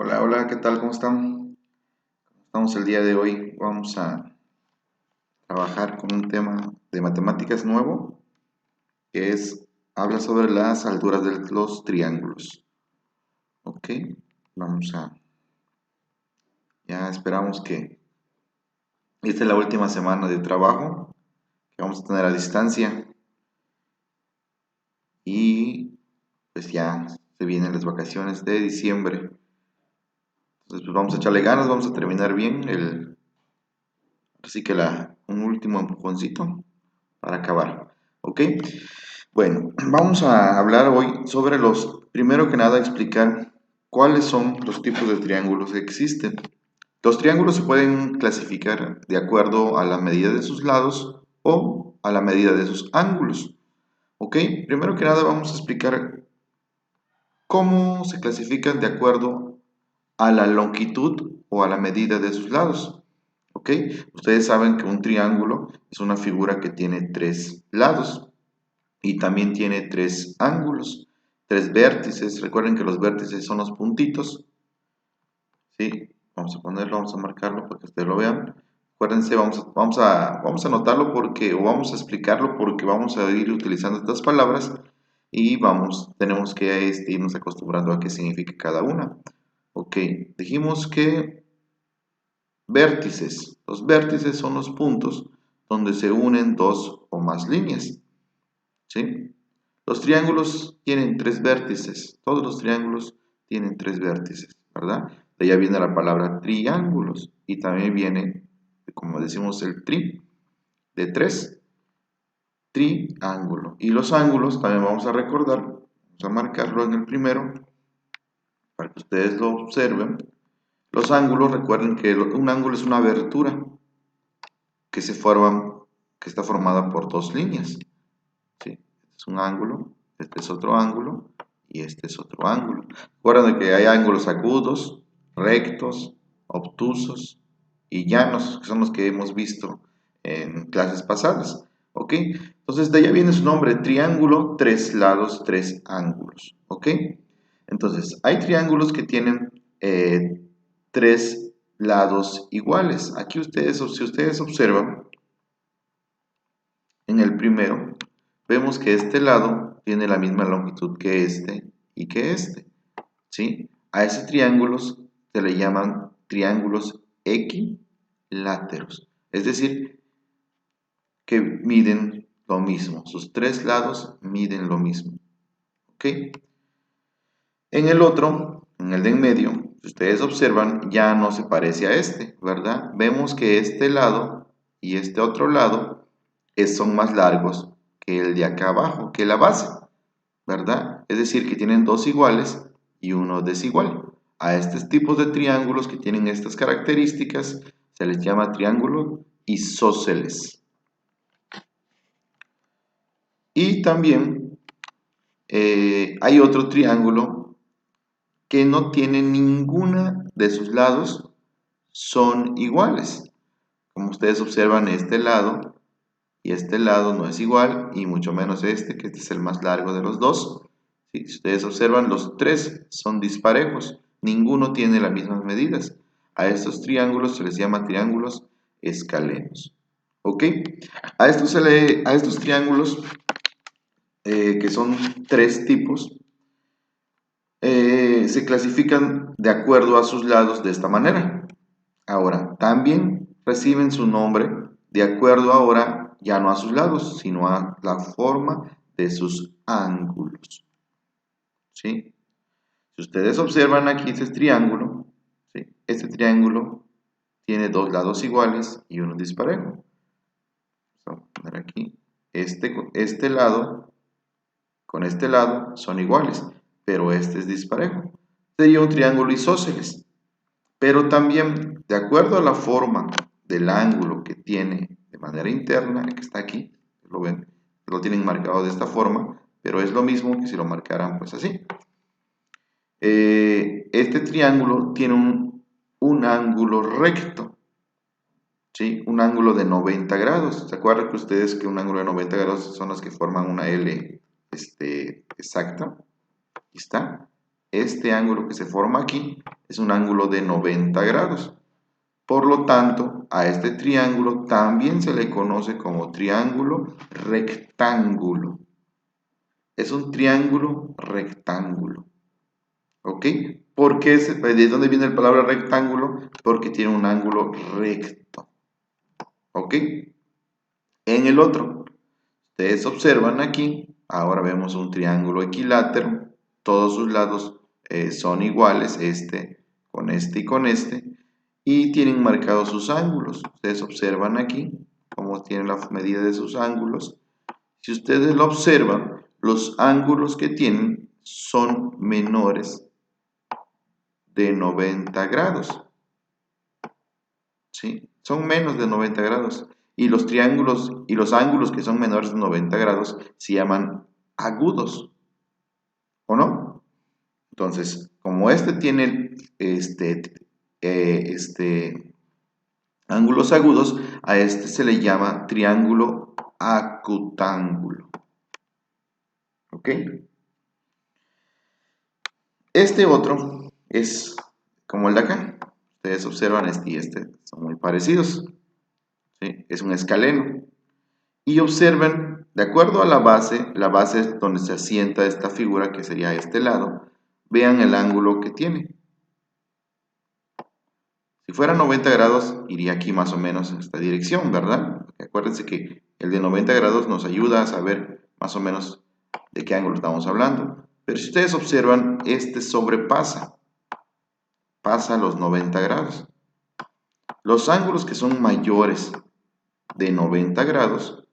Hola, hola, ¿qué tal? ¿Cómo están? ¿Cómo estamos el día de hoy? Vamos a trabajar con un tema de matemáticas nuevo, que habla sobre las alturas de los triángulos. Ok, vamos a, ya esperamos que esta es la última semana de trabajo que vamos a tener a distancia y pues ya se vienen las vacaciones de diciembre. Entonces pues vamos a echarle ganas, vamos a terminar bien así que un último empujoncito para acabar. ¿Ok? Bueno, vamos a hablar hoy sobre primero que nada, explicar cuáles son los tipos de triángulos que existen. Los triángulos se pueden clasificar de acuerdo a la medida de sus lados o a la medida de sus ángulos. ¿Ok? Primero que nada vamos a explicar cómo se clasifican de acuerdo a la longitud o a la medida de sus lados. ¿Ok? Ustedes saben que un triángulo es una figura que tiene tres lados y también tiene tres ángulos, tres vértices. Recuerden que los vértices son los puntitos. ¿Sí? Vamos a ponerlo, vamos a marcarlo para que ustedes lo vean. Acuérdense, vamos a anotarlo o vamos a explicarlo porque vamos a ir utilizando estas palabras y tenemos que irnos acostumbrando a qué significa cada una. Ok, dijimos que vértices. Los vértices son los puntos donde se unen dos o más líneas. ¿Sí? Los triángulos tienen tres vértices. Todos los triángulos tienen tres vértices, ¿verdad? De allá viene la palabra triángulos. Y también viene, como decimos, el de tres, triángulo. Y los ángulos también vamos a recordar, vamos a marcarlo en el primero, para que ustedes lo observen. Los ángulos, recuerden que un ángulo es una abertura que que está formada por dos líneas. ¿Sí? Este es un ángulo, este es otro ángulo y este es otro ángulo. Recuerden que hay ángulos agudos, rectos, obtusos y llanos, que son los que hemos visto en clases pasadas. ¿Ok? Entonces de allá viene su nombre, triángulo, tres lados, tres ángulos. ¿Ok? Entonces, hay triángulos que tienen tres lados iguales. Aquí si ustedes observan, en el primero, vemos que este lado tiene la misma longitud que este y que este. ¿Sí? A esos triángulos se le llaman triángulos equiláteros. Es decir, que miden lo mismo. Sus tres lados miden lo mismo. ¿Ok? En el otro, en el de en medio, si ustedes observan, ya no se parece a este, ¿verdad? Vemos que este lado y este otro lado son más largos que el de acá abajo, que la base, ¿verdad? Es decir, que tienen dos iguales y uno desigual. A estos tipos de triángulos que tienen estas características se les llama triángulo isósceles. Y también hay otro triángulo que no tiene ninguna de sus lados son iguales. Como ustedes observan, este lado y este lado no es igual, y mucho menos que este es el más largo de los dos. Si ustedes observan, los tres son disparejos, ninguno tiene las mismas medidas. A estos triángulos se les llama triángulos escalenos. ¿Ok? A estos triángulos, que son tres tipos, se clasifican de acuerdo a sus lados de esta manera. Ahora, también reciben su nombre de acuerdo ahora ya no a sus lados, sino a la forma de sus ángulos. ¿Sí? Si ustedes observan aquí este triángulo, ¿sí? Este triángulo tiene dos lados iguales y uno disparejo. Vamos a poner aquí, este lado con este lado son iguales, pero este es disparejo. Sería un triángulo isósceles. Pero también, de acuerdo a la forma del ángulo que tiene de manera interna, que está aquí, lo ven, lo tienen marcado de esta forma, pero es lo mismo que si lo marcaran pues así. Este triángulo tiene un ángulo recto, ¿sí? Un ángulo de 90 grados. ¿Se acuerdan que ustedes que un ángulo de 90 grados son los que forman una L exacta? Aquí está. Este ángulo que se forma aquí es un ángulo de 90 grados. Por lo tanto, a este triángulo también se le conoce como triángulo rectángulo. Es un triángulo rectángulo. ¿Ok? ¿De dónde viene la palabra rectángulo? Porque tiene un ángulo recto. ¿Ok? En el otro, ustedes observan aquí, ahora vemos un triángulo equilátero. Todos sus lados son iguales, con este y con este. Y tienen marcados sus ángulos. Ustedes observan aquí cómo tienen la medida de sus ángulos. Si ustedes lo observan, los ángulos que tienen son menores de 90 grados. ¿Sí? Son menos de 90 grados. Y los triángulos y los ángulos que son menores de 90 grados se llaman agudos. ¿O no? Entonces, como este tiene ángulos agudos, a este se le llama triángulo acutángulo. ¿Ok? Este otro es como el de acá. Ustedes observan este y este son muy parecidos. ¿Sí? Es un escaleno. Y observen, de acuerdo a la base es donde se asienta esta figura, que sería este lado, vean el ángulo que tiene. Si fuera 90 grados, iría aquí más o menos en esta dirección, ¿verdad? Acuérdense que el de 90 grados nos ayuda a saber más o menos de qué ángulo estamos hablando. Pero si ustedes observan, este sobrepasa, pasa los 90 grados. Los ángulos que son mayores de 90 grados,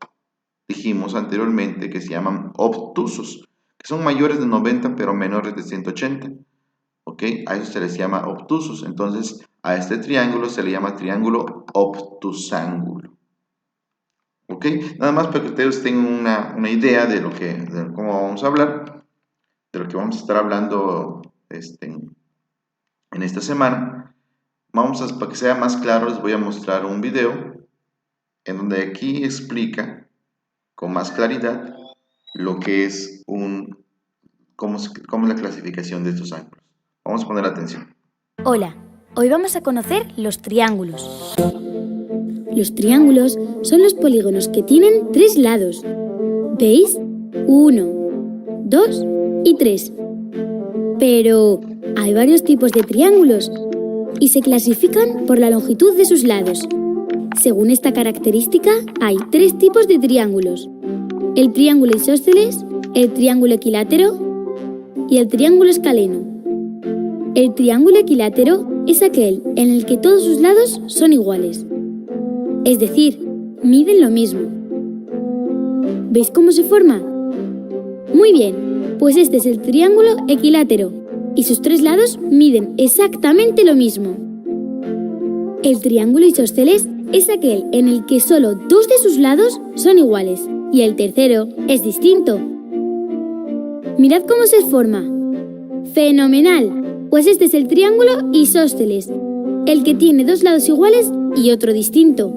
dijimos anteriormente que se llaman obtusos, que son mayores de 90 pero menores de 180. ¿Ok? A eso se les llama obtusos. Entonces, a este triángulo se le llama triángulo obtusángulo. ¿Ok? Nada más para que ustedes tengan una idea de cómo vamos a hablar, de lo que vamos a estar hablando en esta semana. Para que sea más claro, les voy a mostrar un video en donde aquí explica con más claridad lo que es cómo es la clasificación de estos ángulos. Vamos a poner atención. Hola, hoy vamos a conocer los triángulos. Los triángulos son los polígonos que tienen 3 lados. ¿Veis? 1, 2 y 3. Pero hay varios tipos de triángulos y se clasifican por la longitud de sus lados. Según esta característica, hay 3 tipos de triángulos: el triángulo isósceles, el triángulo equilátero y el triángulo escaleno. El triángulo equilátero es aquel en el que todos sus lados son iguales, es decir, miden lo mismo. ¿Veis cómo se forma? Muy bien, pues este es el triángulo equilátero y sus 3 lados miden exactamente lo mismo. El triángulo isósceles es aquel en el que solo 2 de sus lados son iguales y el tercero es distinto. Mirad cómo se forma. ¡Fenomenal! Pues este es el triángulo isósceles, el que tiene 2 lados iguales y otro distinto.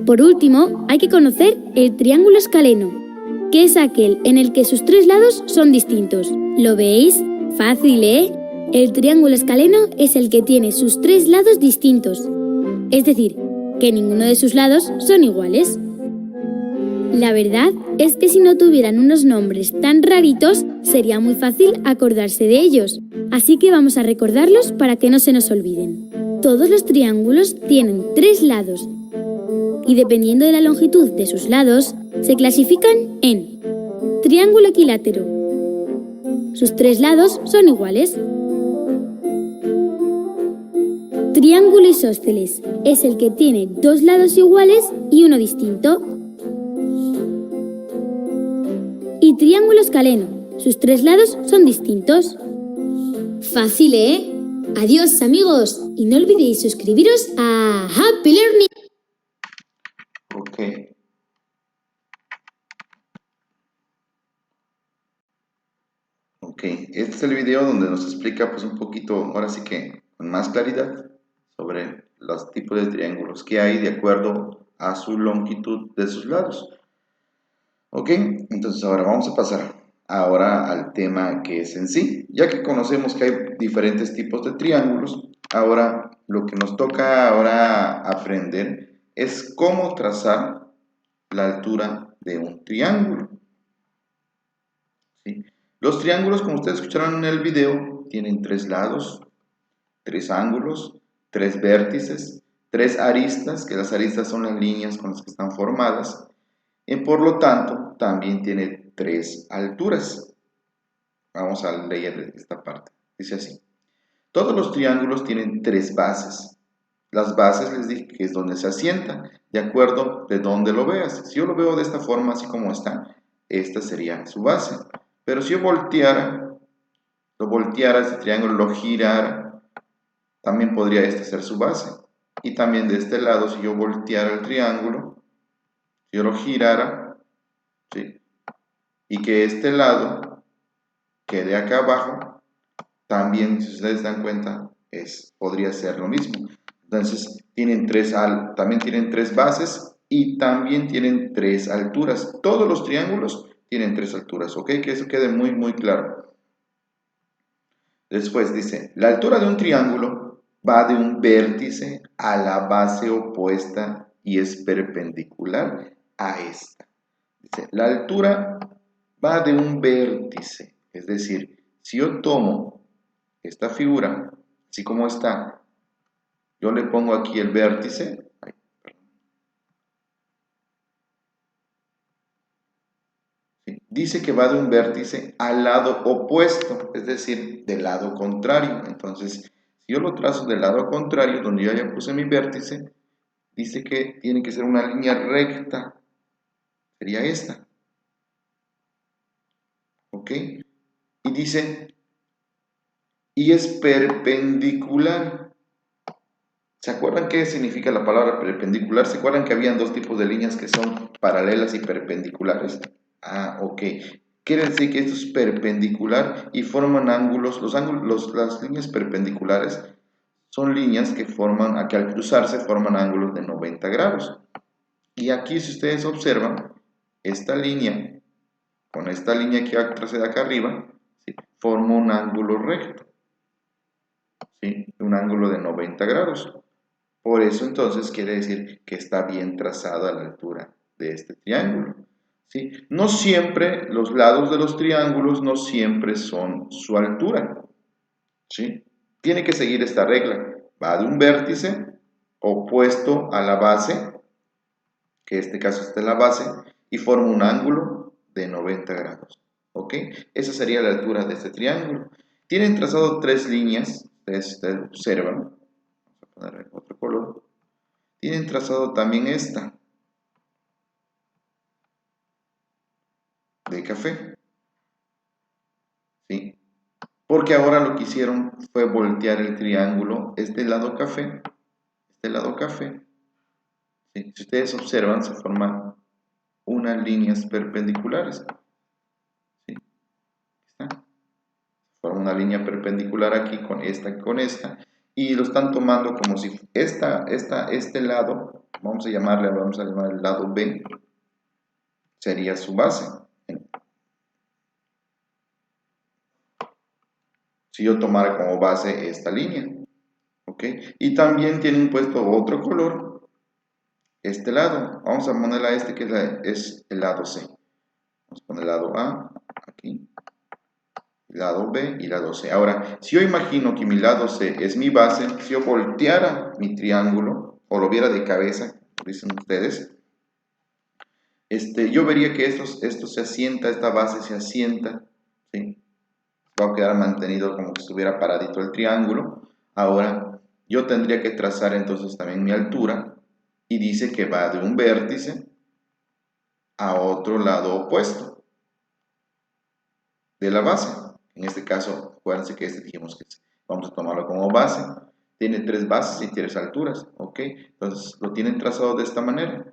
Por último, hay que conocer el triángulo escaleno, que es aquel en el que sus 3 lados son distintos. ¿Lo veis? Fácil, ¿eh? El triángulo escaleno es el que tiene sus 3 lados distintos, es decir, que ninguno de sus lados son iguales. La verdad es que si no tuvieran unos nombres tan raritos, sería muy fácil acordarse de ellos. Así que vamos a recordarlos para que no se nos olviden. Todos los triángulos tienen 3 lados y dependiendo de la longitud de sus lados, se clasifican en triángulo equilátero. Sus 3 lados son iguales. Triángulo isósceles es el que tiene 2 lados iguales y uno distinto. Y triángulo escaleno, sus 3 lados son distintos. Fácil, ¿eh? Adiós, amigos, y no olvidéis suscribiros a Happy Learning. Ok. Ok, este es el video donde nos explica pues un poquito, ahora sí que con más claridad, sobre los tipos de triángulos que hay de acuerdo a su longitud de sus lados. Ok, entonces ahora vamos a pasar ahora al tema que es en sí. Ya que conocemos que hay diferentes tipos de triángulos, ahora lo que nos toca ahora aprender es cómo trazar la altura de un triángulo. ¿Sí? Los triángulos, como ustedes escucharon en el video, tienen 3 lados, 3 ángulos, 3 vértices, 3 aristas, que las aristas son las líneas con las que están formadas, y por lo tanto también tiene 3 alturas. Vamos a leer esta parte. Dice así: todos los triángulos tienen 3 bases. Las bases les dije que es donde se asientan, de acuerdo de donde lo veas. Si yo lo veo de esta forma, así como está, esta sería su base. Pero si yo lo volteara este triángulo, lo girara, también podría este ser su base. Y también de este lado, si yo volteara el triángulo, si yo lo girara, ¿sí? Y que este lado quede acá abajo, también, si ustedes dan cuenta, podría ser lo mismo. Entonces, también tienen 3 bases y también tienen 3 alturas. Todos los triángulos tienen 3 alturas, ¿ok? Que eso quede muy, muy claro. Después dice, la altura de un triángulo va de un vértice a la base opuesta y es perpendicular a esta. Dice, la altura va de un vértice, es decir, si yo tomo esta figura, así como está, yo le pongo aquí el vértice, ¿sí? Dice que va de un vértice al lado opuesto, es decir, del lado contrario. Entonces, si yo lo trazo del lado contrario, donde yo ya puse mi vértice, dice que tiene que ser una línea recta, sería esta, ¿ok? Y dice, y es perpendicular. ¿Se acuerdan qué significa la palabra perpendicular? ¿Se acuerdan que habían 2 tipos de líneas que son paralelas y perpendiculares? Ah, ok. Quiere decir que esto es perpendicular y forman ángulos. Las líneas perpendiculares son líneas que al cruzarse forman ángulos de 90 grados. Y aquí, si ustedes observan, esta línea con esta línea que tracé de acá arriba, ¿sí? Forma un ángulo recto, ¿sí? Un ángulo de 90 grados. Por eso entonces quiere decir que está bien trazada la altura de este triángulo, ¿sí? No siempre, los lados de los triángulos no siempre son su altura, ¿sí? Tiene que seguir esta regla. Va de un vértice opuesto a la base, que en este caso está en la base, y forma un ángulo de 90 grados, ¿ok? Esa sería la altura de este triángulo. Tienen trazado 3 líneas, ustedes observan, vamos a ponerle otro color. Tienen trazado también esta de café, ¿sí? Porque ahora lo que hicieron fue voltear el triángulo, este lado café, ¿sí? Si ustedes observan, se forman unas líneas perpendiculares, ¿sí? ¿Está? Forma una línea perpendicular aquí con esta, y lo están tomando como si este lado, vamos a llamar el lado B, sería su base. Si yo tomara como base esta línea, ¿ok? Y también tienen puesto otro color, este lado. Vamos a ponerle a este que es el lado C. Vamos a poner el lado A, aquí, lado B y lado C. Ahora, si yo imagino que mi lado C es mi base, si yo volteara mi triángulo, o lo viera de cabeza, dicen ustedes, yo vería que esto se asienta, esta base se asienta, ¿sí? Va a quedar mantenido como que estuviera paradito el triángulo. Ahora, yo tendría que trazar entonces también mi altura, y dice que va de un vértice a otro lado opuesto de la base. En este caso, acuérdense que dijimos que vamos a tomarlo como base. Tiene 3 bases y 3 alturas, ¿ok? Entonces, lo tienen trazado de esta manera.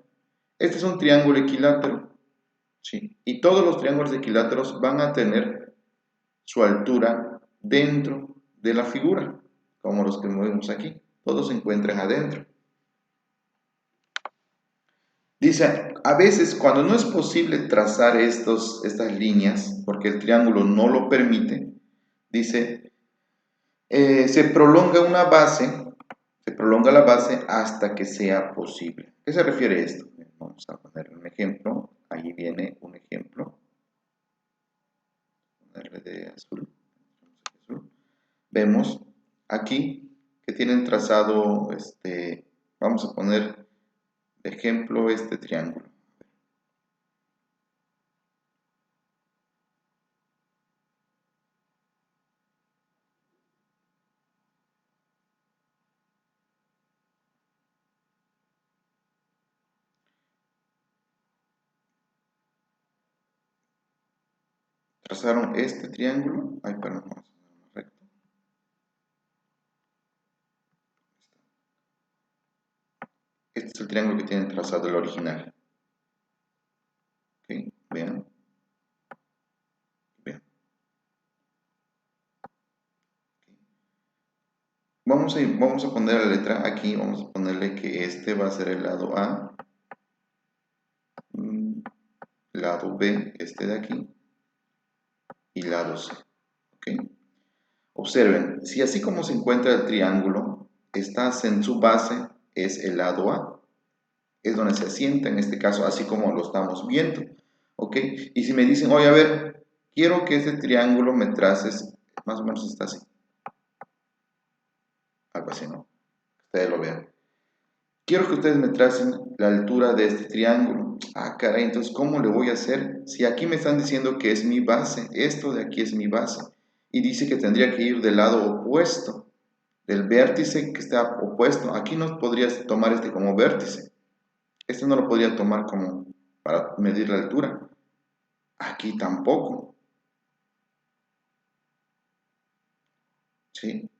Este es un triángulo equilátero, ¿sí? Y todos los triángulos equiláteros van a tener su altura dentro de la figura, como los que vemos aquí. Todos se encuentran adentro. Dice, a veces cuando no es posible trazar estas líneas, porque el triángulo no lo permite, dice, se prolonga la base hasta que sea posible. ¿Qué se refiere a esto? Vamos a poner un ejemplo. Ahí viene un ejemplo. Ponerle de azul. Vemos aquí que tienen trazado, vamos a poner de ejemplo este triángulo. Trazaron este triángulo. Ay, perdón, vamos a ponerlo recto. Este es el triángulo que tienen trazado el original. Ok, vean. Vean. Vamos a poner la letra aquí, vamos a ponerle que este va a ser el lado A, lado B, este de aquí, y lado C. ¿Ok? Observen, si así como se encuentra el triángulo, está en su base, es el lado A, es donde se asienta en este caso, así como lo estamos viendo. ¿Ok? Y si me dicen, oye, a ver, quiero que este triángulo me traces, más o menos está así. Algo así, ¿no? Ustedes lo vean. Quiero que ustedes me tracen la altura de este triángulo. Ah, caray, entonces, ¿cómo le voy a hacer? Si aquí me están diciendo que es mi base, esto de aquí es mi base, y dice que tendría que ir del lado opuesto, del vértice que está opuesto. Aquí no podrías tomar este como vértice. Este no lo podría tomar como para medir la altura. Aquí tampoco. ¿Sí?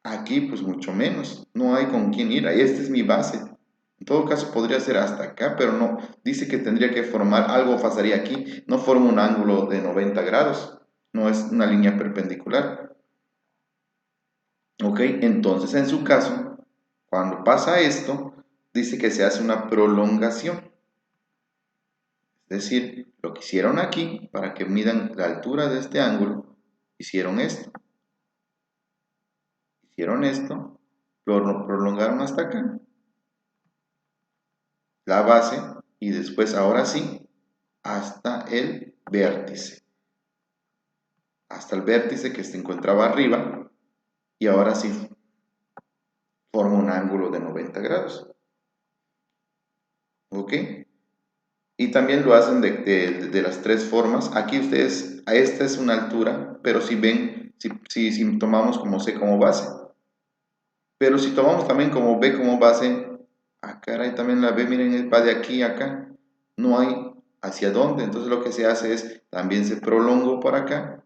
Aquí pues mucho menos, no hay con quién ir, esta es mi base. En todo caso podría ser hasta acá, pero no, dice que tendría que formar, algo pasaría aquí, no forma un ángulo de 90 grados, no es una línea perpendicular. Ok, entonces en su caso, cuando pasa esto, dice que se hace una prolongación. Es decir, lo que hicieron aquí, para que midan la altura de este ángulo, hicieron esto. Hicieron esto, lo prolongaron hasta acá, la base, y después ahora sí, hasta el vértice. Hasta el vértice que se encontraba arriba, y ahora sí forma un ángulo de 90 grados. ¿Ok? Y también lo hacen de las tres formas. Aquí ustedes, a esta es una altura, pero si ven, si tomamos como C como base. Pero si tomamos también como B como base, caray, también la B, miren, va de aquí a acá. No hay hacia dónde. Entonces lo que se hace es, también se prolongó por acá,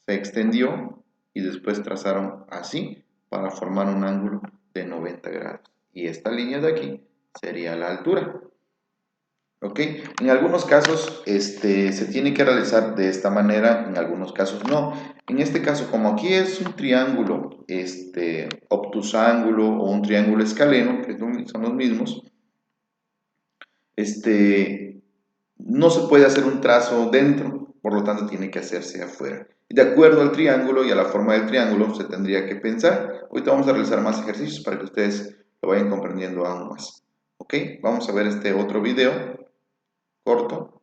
se extendió y después trazaron así para formar un ángulo de 90 grados. Y esta línea de aquí sería la altura. ¿Ok? En algunos casos se tiene que realizar de esta manera, en algunos casos no. En este caso, como aquí es un triángulo obtusángulo o un triángulo escaleno, que son los mismos, no se puede hacer un trazo dentro, por lo tanto tiene que hacerse afuera. De acuerdo al triángulo y a la forma del triángulo se tendría que pensar. Ahorita vamos a realizar más ejercicios para que ustedes lo vayan comprendiendo aún más. ¿Ok? Vamos a ver este otro video corto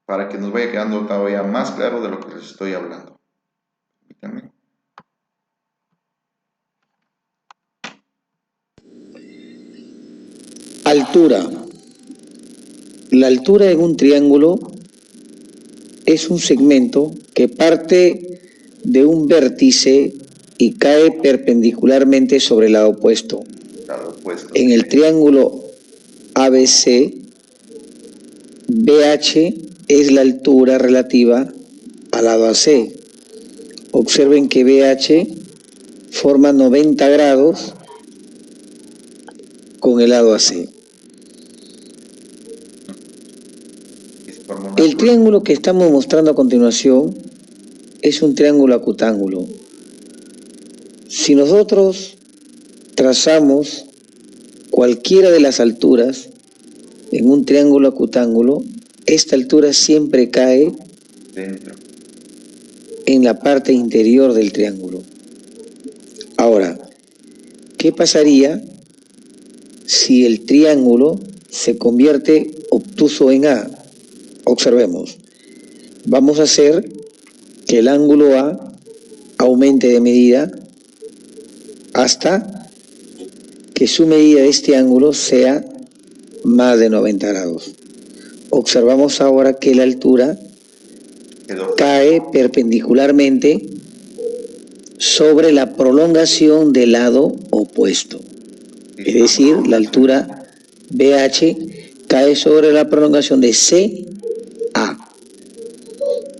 para que nos vaya quedando todavía más claro de lo que les estoy hablando. Permítanme. Altura. La altura en un triángulo es un segmento que parte de un vértice y cae perpendicularmente sobre el lado opuesto. En el triángulo ABC, BH es la altura relativa al lado AC. Observen que BH forma 90 grados con el lado AC. El triángulo que estamos mostrando a continuación es un triángulo acutángulo. Si nosotros trazamos cualquiera de las alturas en un triángulo acutángulo, esta altura siempre cae Dentro. en la parte interior del triángulo. Ahora, ¿qué pasaría si el triángulo se convierte obtuso en A? Observemos. Vamos a hacer que el ángulo A aumente de medida hasta que su medida de este ángulo sea más de 90 grados. Observamos ahora que la altura cae perpendicularmente sobre la prolongación del lado opuesto. Es decir, la altura BH cae sobre la prolongación de CA.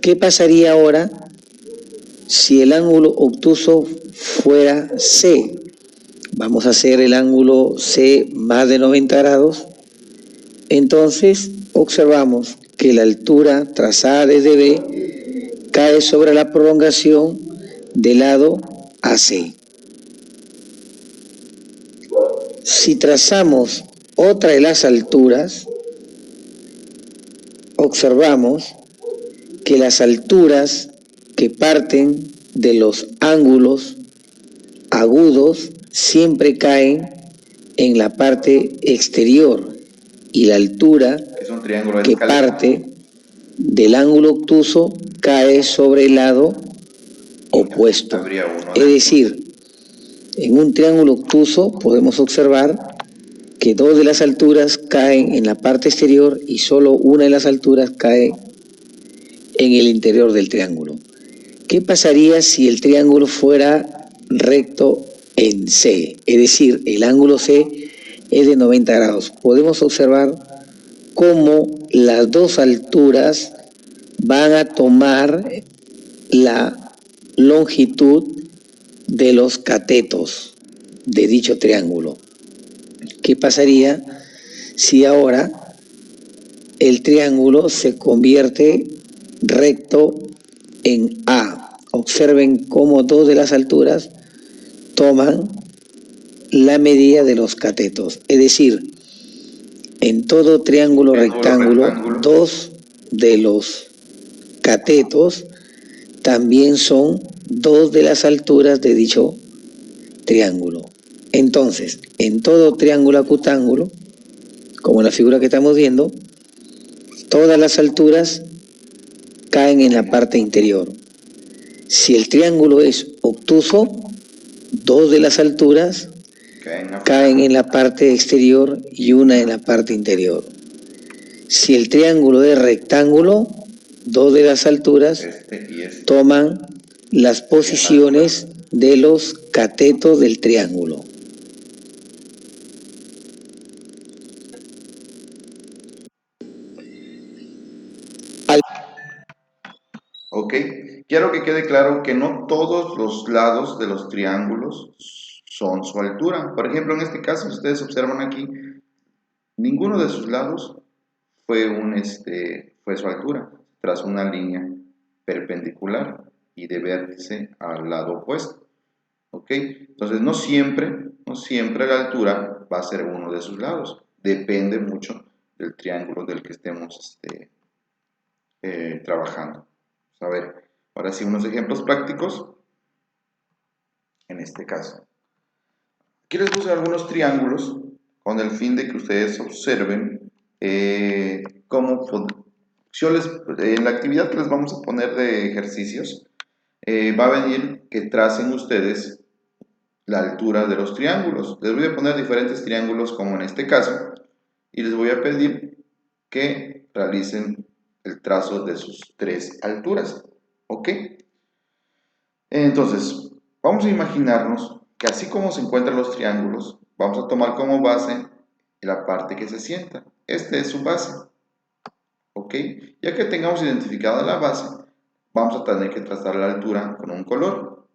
¿Qué pasaría ahora si el ángulo obtuso fuera C? Vamos a hacer el ángulo C más de 90 grados. Entonces observamos que la altura trazada desde B cae sobre la prolongación del lado AC. Si trazamos otra de las alturas, observamos que las alturas que parten de los ángulos agudos siempre caen en la parte exterior y la altura que parte del ángulo obtuso cae sobre el lado opuesto. Es decir, en un triángulo obtuso podemos observar que dos de las alturas caen en la parte exterior y solo una de las alturas cae en el interior del triángulo. ¿Qué pasaría si el triángulo fuera recto en C? Es decir, el ángulo C es de 90 grados. Podemos observar cómo las dos alturas van a tomar la longitud de los catetos de dicho triángulo. ¿Qué pasaría si ahora el triángulo se convierte recto en A? Observen cómo dos de las alturas toman la medida de los catetos. Es decir, en todo triángulo rectángulo, dos de los catetos también son dos de las alturas de dicho triángulo. Entonces, en todo triángulo acutángulo, como en la figura que estamos viendo, todas las alturas caen en la parte interior. Si el triángulo es obtuso, dos de las alturas caen en la parte exterior y una en la parte interior. Si el triángulo es rectángulo, dos de las alturas toman las posiciones de los catetos del triángulo. Ok, quiero que quede claro que no todos los lados de los triángulos son su altura. Por ejemplo, en este caso, si ustedes observan aquí, ninguno de sus lados fue su altura, tras una línea perpendicular y de vértice al lado opuesto. ¿Ok? Entonces, no siempre la altura va a ser uno de sus lados. Depende mucho del triángulo del que estemos trabajando. A ver, ahora sí, unos ejemplos prácticos en este caso. Aquí les puse algunos triángulos con el fin de que ustedes observen cómo en la actividad que les vamos a poner de ejercicios va a venir que tracen ustedes la altura de los triángulos. Les voy a poner diferentes triángulos como en este caso y les voy a pedir que realicen el trazo de sus tres alturas. ¿Ok? Entonces, vamos a imaginarnos que así como se encuentran los triángulos, vamos a tomar como base la parte que se sienta. Esta es su base. ¿Ok? Ya que tengamos identificada la base, vamos a tener que trazar la altura con un color.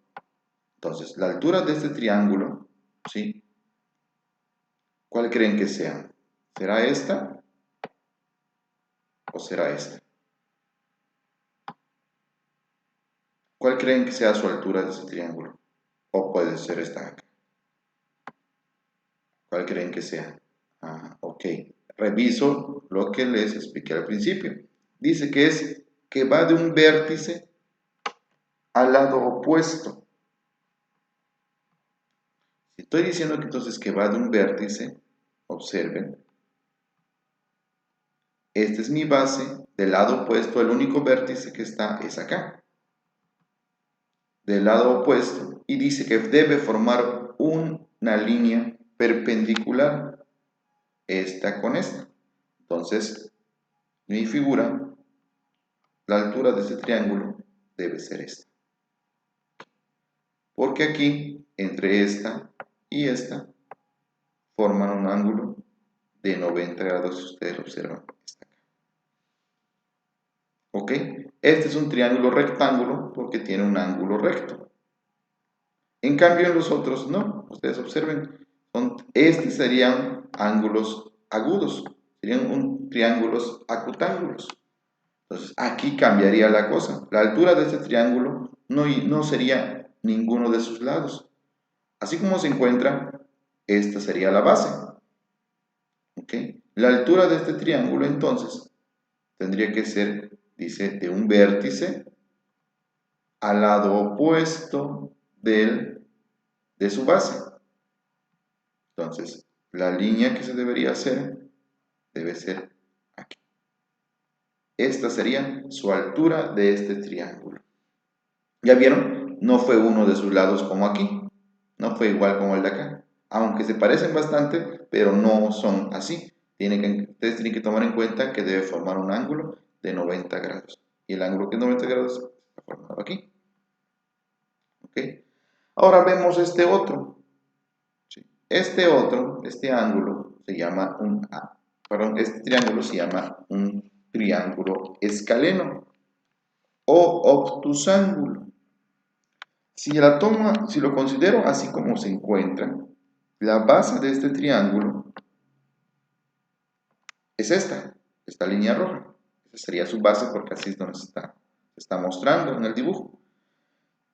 Entonces, la altura de este triángulo, ¿sí? ¿Cuál creen que sea? ¿Será esta o será esta? ¿Cuál creen que sea su altura de ese triángulo? O puede ser esta acá. ¿Cuál creen que sea? Ok. Reviso lo que les expliqué al principio. Dice que va de un vértice al lado opuesto. Si estoy diciendo que entonces que va de un vértice, observen, esta es mi base, del lado opuesto, el único vértice que está es acá. Del lado opuesto, y dice que debe formar una línea perpendicular, esta con esta. Entonces, mi figura, la altura de este triángulo debe ser esta. Porque aquí, entre esta y esta, forman un ángulo de 90 grados, si ustedes lo observan. Está acá. ¿Ok? Este es un triángulo rectángulo porque tiene un ángulo recto. En cambio, en los otros no. Ustedes observen, estos serían ángulos agudos, serían triángulos acutángulos. Entonces, aquí cambiaría la cosa. La altura de este triángulo no sería ninguno de sus lados. Así como se encuentra, esta sería la base. ¿Ok? La altura de este triángulo, entonces, tendría que ser, dice, de un vértice al lado opuesto de su base. Entonces, la línea que se debería hacer debe ser aquí. Esta sería su altura de este triángulo. ¿Ya vieron? No fue uno de sus lados como aquí. No fue igual como el de acá. Aunque se parecen bastante, pero no son así. Ustedes tienen que tomar en cuenta que debe formar un ángulo de 90 grados. Y el ángulo que es 90 grados está formado aquí. ¿Ok? Ahora vemos este otro. Este ángulo se llama este triángulo se llama un triángulo escaleno o obtusángulo. Si lo considero así como se encuentra, la base de este triángulo es esta línea roja. Esa sería su base porque así es donde se está mostrando en el dibujo.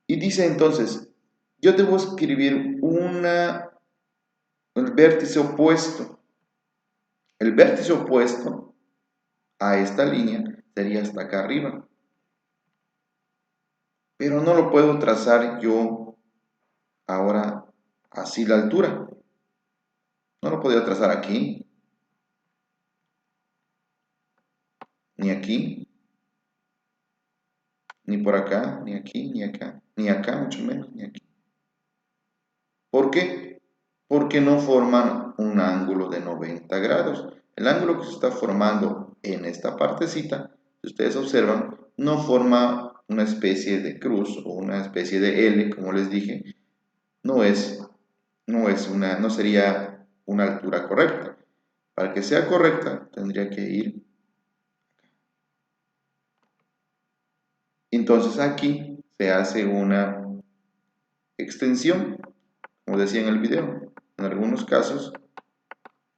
Y dice entonces, yo debo escribir el vértice opuesto. El vértice opuesto a esta línea sería hasta acá arriba. Pero no lo puedo trazar yo ahora así la altura. No lo podría trazar aquí, ni aquí, ni por acá, ni aquí, ni acá, mucho menos, ni aquí. ¿Por qué? Porque no forman un ángulo de 90 grados. El ángulo que se está formando en esta partecita, si ustedes observan, no forma una especie de cruz o una especie de L, como les dije. No sería una altura correcta. Para que sea correcta, tendría que ir. Entonces aquí se hace una extensión, como decía en el video. En algunos casos,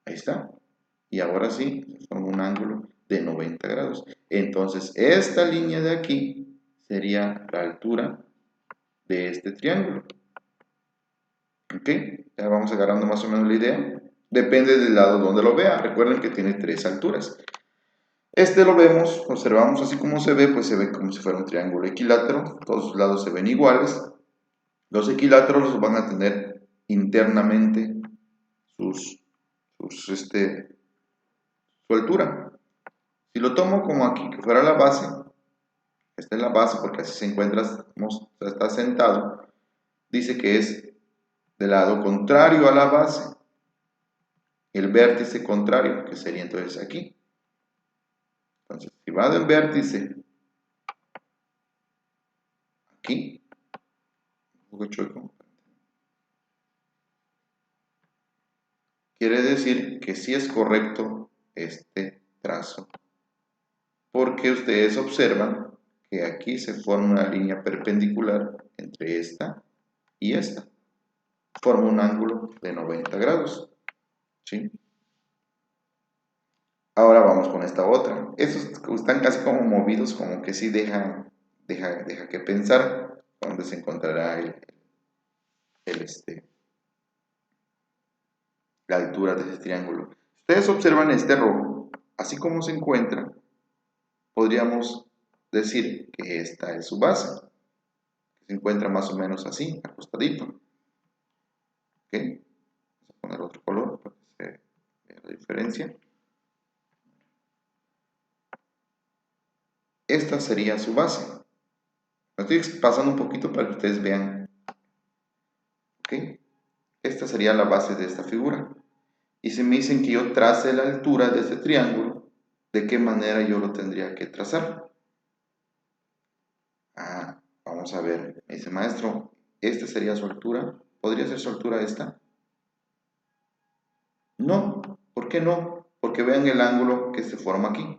ahí está. Y ahora sí, forma un ángulo de 90 grados. Entonces, esta línea de aquí sería la altura de este triángulo. ¿Ok? Ya vamos agarrando más o menos la idea. Depende del lado donde lo vea. Recuerden que tiene 3 alturas. Este lo vemos, observamos así como se ve, pues se ve como si fuera un triángulo equilátero. Todos sus lados se ven iguales. Los equiláteros van a tener internamente su altura. Si lo tomo como aquí, que fuera la base, esta es la base porque así se encuentra, está sentado, dice que es del lado contrario a la base, el vértice contrario, que sería entonces aquí. Entonces, si va del vértice aquí, un poco chueco, quiere decir que sí es correcto este trazo, porque ustedes observan que aquí se forma una línea perpendicular entre esta y esta. Forma un ángulo de 90 grados. ¿Sí? Ahora vamos con esta otra. Estos están casi como movidos, como que sí deja que pensar dónde se encontrará el la altura de ese triángulo. Ustedes observan este rojo, así como se encuentra, podríamos decir que esta es su base. Se encuentra más o menos así, acostadito. ¿Ok? Vamos a poner otro color para que se vea la diferencia. Esta sería su base. Me estoy pasando un poquito para que ustedes vean. ¿Ok? Esta sería la base de esta figura. Y si me dicen que yo trace la altura de este triángulo, ¿de qué manera yo lo tendría que trazar? Vamos a ver. Me dice, maestro, ¿esta sería su altura? ¿Podría ser su altura esta? No. ¿Por qué no? Porque vean el ángulo que se forma aquí.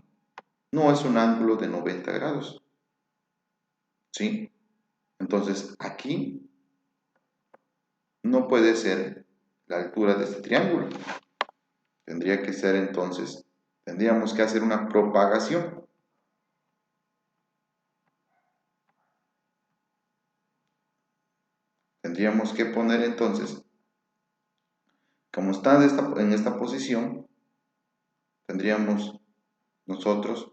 No es un ángulo de 90 grados. ¿Sí? Entonces, aquí no puede ser la altura de este triángulo. Tendría que ser entonces, tendríamos que hacer una propagación. Tendríamos que poner entonces, como está en esta posición, tendríamos nosotros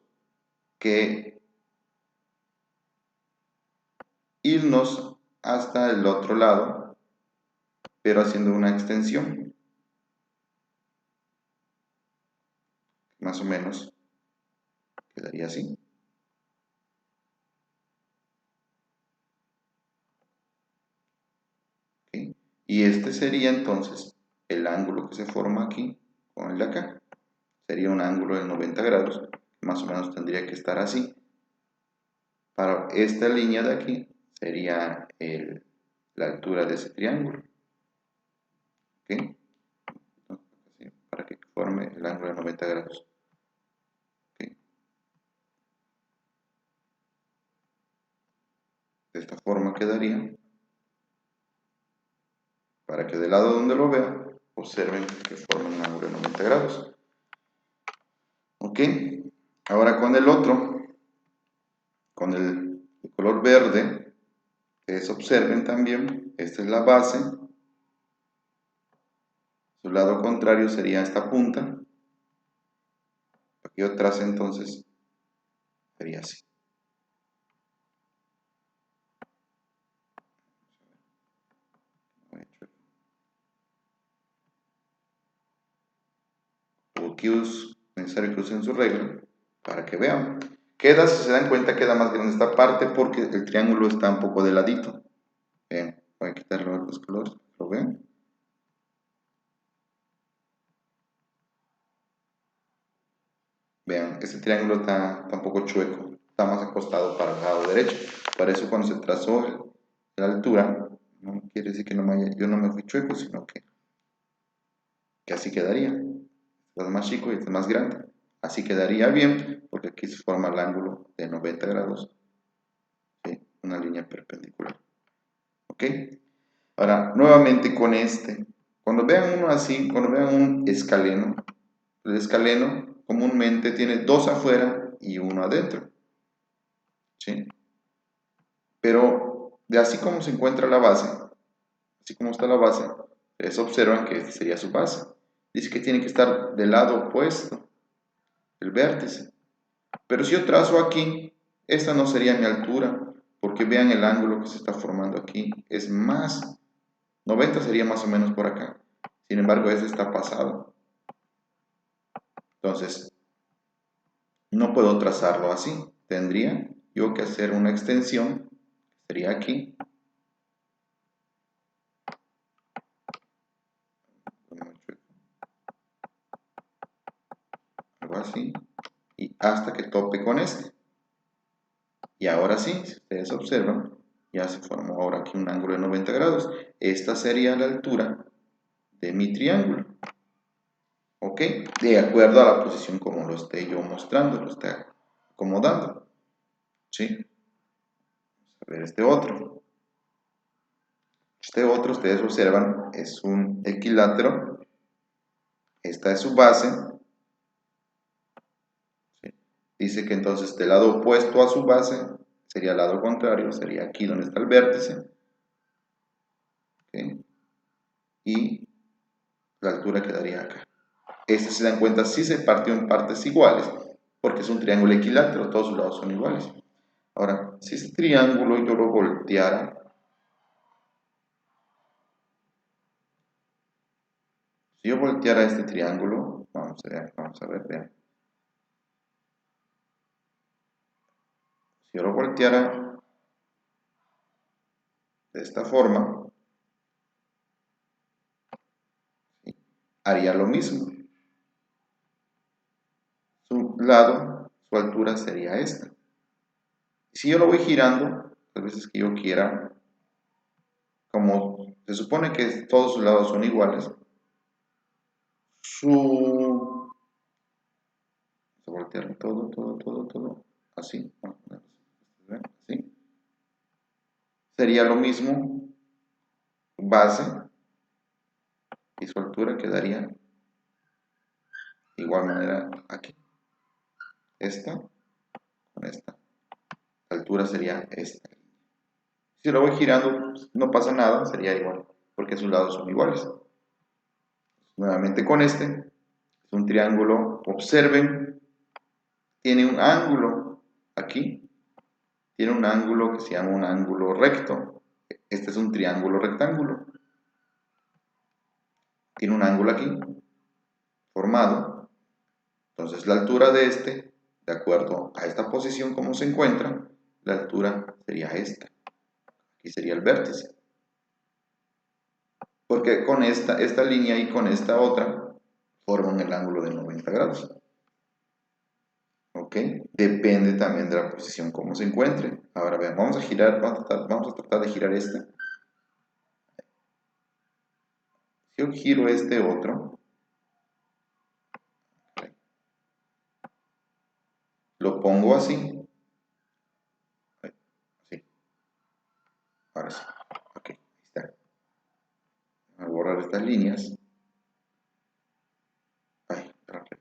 que irnos hasta el otro lado, pero haciendo una extensión. Más o menos quedaría así. ¿Okay? Y este sería entonces el ángulo que se forma aquí con el de acá. Sería un ángulo de 90 grados, más o menos tendría que estar así. Para esta línea de aquí sería la altura de ese triángulo. ¿Okay? Para que forme el ángulo de 90 grados. ¿Okay? De esta forma quedaría. Para que del lado donde lo vean, observen que forma un ángulo de 90 grados. ¿Ok? Ahora con el otro, con el color verde, ustedes observen también, esta es la base. Su lado contrario sería esta punta. Aquí yo trace entonces, sería así. Aquí es necesario que usen su regla para que vean. Queda, si se dan cuenta, queda más grande esta parte porque el triángulo está un poco de ladito. Vean, voy a quitarle los colores, ¿lo ven? Vean, este triángulo está un poco chueco, está más acostado para el lado derecho. Por eso cuando se trazó la altura, no quiere decir que yo no me fui chueco, sino que así quedaría. Este es más chico y este es más grande. Así quedaría bien, porque aquí se forma el ángulo de 90 grados. ¿Sí? Una línea perpendicular. ¿Ok? Ahora, nuevamente con este. Cuando vean uno así, cuando vean un escaleno, el escaleno comúnmente tiene dos afuera y uno adentro. ¿Sí? Pero de así como se encuentra la base, así como está la base, ustedes observan que esta sería su base. Dice que tiene que estar del lado opuesto, el vértice. Pero si yo trazo aquí, esta no sería mi altura, porque vean el ángulo que se está formando aquí, es más, 90 sería más o menos por acá. Sin embargo, este está pasado. Entonces, no puedo trazarlo así. Tendría yo que hacer una extensión, sería aquí. Algo así. Y hasta que tope con este. Y ahora sí, si ustedes observan, ya se formó ahora aquí un ángulo de 90 grados. Esta sería la altura de mi triángulo. ¿Ok? De acuerdo a la posición como lo esté yo mostrando, lo esté acomodando. ¿Sí? Vamos a ver este otro. Este otro, ustedes observan, es un equilátero. Esta es su base. ¿Sí? Dice que entonces del lado opuesto a su base sería el lado contrario, sería aquí donde está el vértice. ¿Ok? Y la altura quedaría acá. Este, si se dan cuenta, sí se partió en partes iguales, porque es un triángulo equilátero, todos sus lados son iguales. Ahora, si este triángulo yo lo volteara, si yo volteara este triángulo, vamos a ver, vean. Si yo lo volteara de esta forma, ¿sí?, haría lo mismo. Su lado, su altura sería esta. Si yo lo voy girando, las veces que yo quiera, como se supone que todos sus lados son iguales, vamos a voltearlo todo, así, así. Sería lo mismo, base, y su altura quedaría de igual manera aquí. Esta con esta. La altura sería esta. Si lo voy girando, no pasa nada, sería igual, porque sus lados son iguales. Nuevamente con este, es un triángulo, observen, tiene un ángulo aquí, tiene un ángulo que se llama un ángulo recto. Este es un triángulo rectángulo. Tiene un ángulo aquí, formado. Entonces la altura de este, de acuerdo a esta posición como se encuentra, la altura sería esta. Aquí sería el vértice. Porque con esta línea y con esta otra forman el ángulo de 90 grados. ¿Ok? Depende también de la posición como se encuentre. Ahora vean, vamos a tratar de girar este. Si yo giro este otro, lo pongo así. Así. Ahora sí. Ok, ahí está. Voy a borrar estas líneas. Ay, rápido.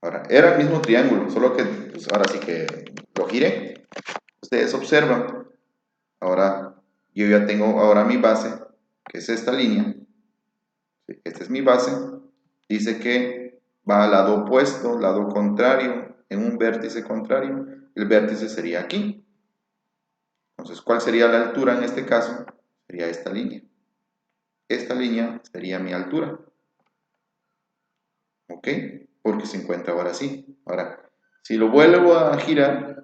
Ahora, era el mismo triángulo, solo que pues, ahora sí que lo giré. Ustedes observan. Ahora, yo ya tengo ahora mi base, que es esta línea. Esta es mi base. Dice que va al lado opuesto, lado contrario, en un vértice contrario. El vértice sería aquí. Entonces, ¿cuál sería la altura en este caso? Sería esta línea. Esta línea sería mi altura. ¿Ok? Porque se encuentra ahora así. Ahora, si lo vuelvo a girar,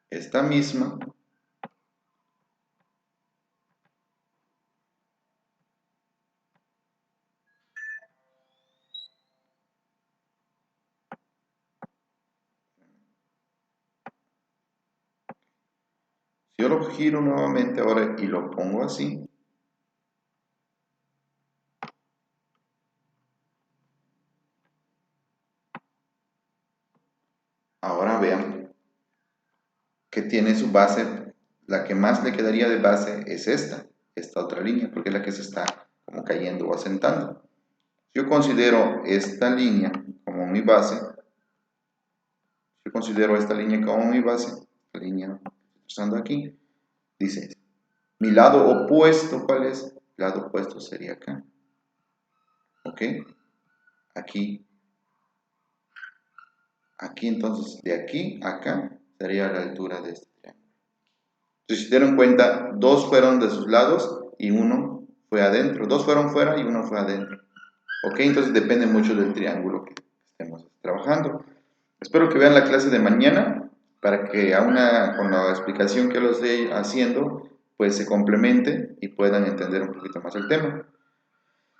esta misma, si yo lo giro nuevamente ahora y lo pongo así, ahora vean que tiene su base, la que más le quedaría de base es esta otra línea, porque es la que se está como cayendo o asentando. Si yo considero esta línea como mi base, la línea que estoy usando aquí, dice, mi lado opuesto, ¿cuál es? El lado opuesto sería acá. ¿Ok? Aquí. Aquí entonces, de aquí a acá, sería la altura de este triángulo. Entonces, si se dieron cuenta, dos fueron de sus lados y uno fue adentro. Dos fueron fuera y uno fue adentro. ¿Ok? Entonces depende mucho del triángulo que estemos trabajando. Espero que vean la clase de mañana para que con la explicación que los estoy haciendo, pues se complemente y puedan entender un poquito más el tema.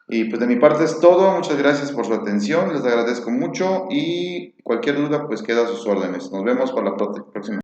Y pues de mi parte es todo. Muchas gracias por su atención. Les agradezco mucho y cualquier duda pues queda a sus órdenes. Nos vemos para la próxima.